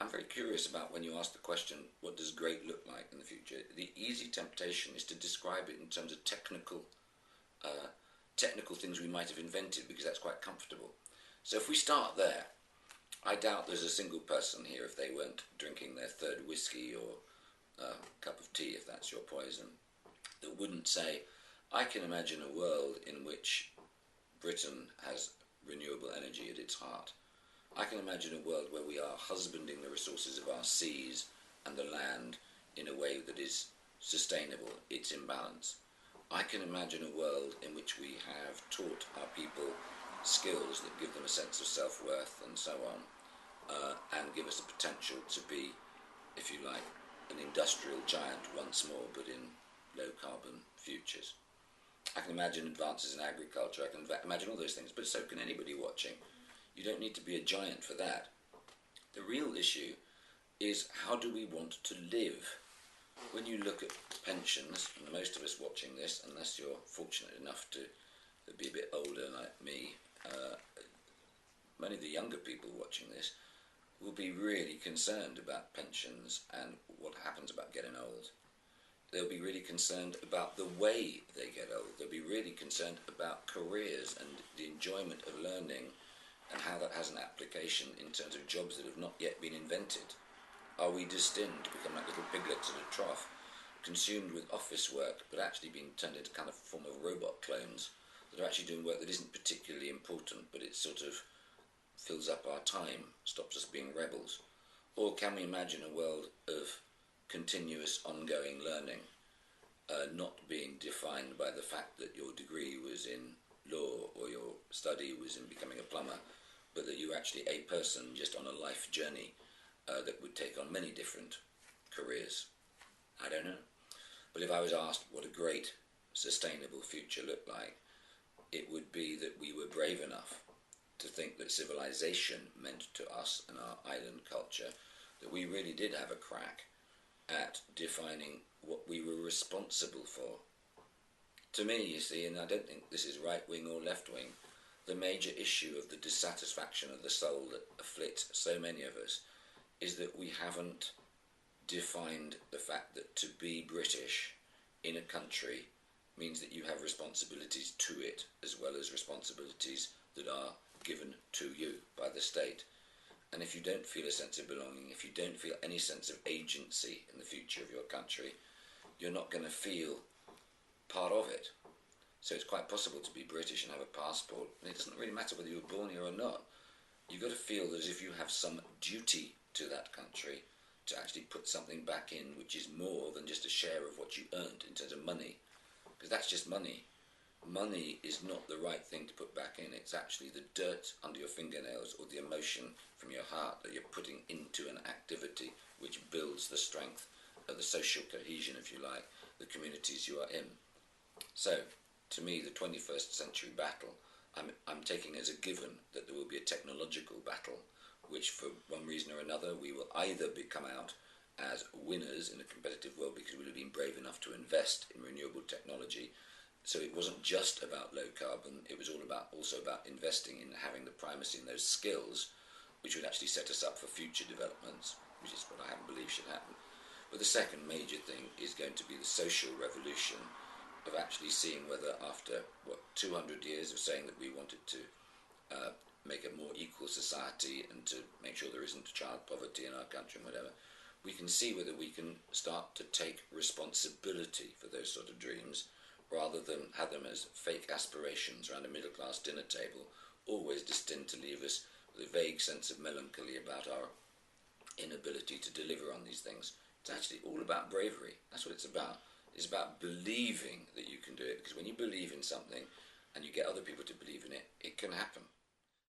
I'm very curious about when you ask the question, what does great look like in the future? The easy temptation is to describe it in terms of uh, technical things we might have invented because that's quite comfortable. So if we start there, I doubt there's a single person here, if they weren't drinking their third whiskey or cup of tea, if that's your poison, that wouldn't say, I can imagine a world in which Britain has renewable energy at its heart. I can imagine a world where we are husbanding the resources of our seas and the land in a way that is sustainable, it's in balance. I can imagine a world in which we have taught our people skills that give them a sense of self-worth and so on, and give us the potential to be, if you like, an industrial giant once more, but in low-carbon futures. I can imagine advances in agriculture, I can imagine all those things, but so can anybody watching. You don't need to be a giant for that. The real issue is, how do we want to live? When you look at pensions, and most of us watching this, unless you're fortunate enough to be a bit older like me, many of the younger people watching this will be really concerned about pensions and what happens about getting old. They'll be really concerned about the way they get old. They'll be really concerned about careers and the enjoyment of learning and how that has an application in terms of jobs that have not yet been invented. Are we destined to become like little piglets in a trough, consumed with office work, but actually being turned into kind of form of robot clones that are actually doing work that isn't particularly important, but it sort of fills up our time, stops us being rebels? Or can we imagine a world of continuous ongoing learning, not being defined by the fact that your degree was in law or your study was in becoming a plumber, but that you're actually a person just on a life journey that would take on many different careers? I don't know. But if I was asked what a great sustainable future looked like, it would be that we were brave enough to think that civilization meant to us and our island culture that we really did have a crack at defining what we were responsible for. To me, you see, and I don't think this is right wing or left wing, the major issue of the dissatisfaction of the soul that afflicts so many of us is that we haven't defined the fact that to be British in a country means that you have responsibilities to it as well as responsibilities that are given to you by the state. And if you don't feel a sense of belonging, if you don't feel any sense of agency in the future of your country, you're not going to feel part of it. So it's quite possible to be British and have a passport, and it doesn't really matter whether you were born here or not. You've got to feel that as if you have some duty to that country to actually put something back in which is more than just a share of what you earned in terms of money, because that's just money. Money is not the right thing to put back in. It's actually the dirt under your fingernails or the emotion from your heart that you're putting into an activity which builds the strength of the social cohesion, if you like, the communities you are in. So, to me, the 21st century battle, I'm taking as a given that there will be a technological battle which, for one reason or another, we will either come out as winners in a competitive world because we'll have been brave enough to invest in renewable technology. So it wasn't just about low carbon, it was also about investing in having the primacy in those skills which would actually set us up for future developments, which is what I happen to believe should happen. But the second major thing is going to be the social revolution of actually seeing whether after, 200 years of saying that we wanted to make a more equal society and to make sure there isn't child poverty in our country and whatever, we can see whether we can start to take responsibility for those sort of dreams rather than have them as fake aspirations around a middle-class dinner table, always destined to leave us with a vague sense of melancholy about our inability to deliver on these things. It's actually all about bravery. That's what it's about. It's about believing that you can do it, because when you believe in something and you get other people to believe in it, it can happen.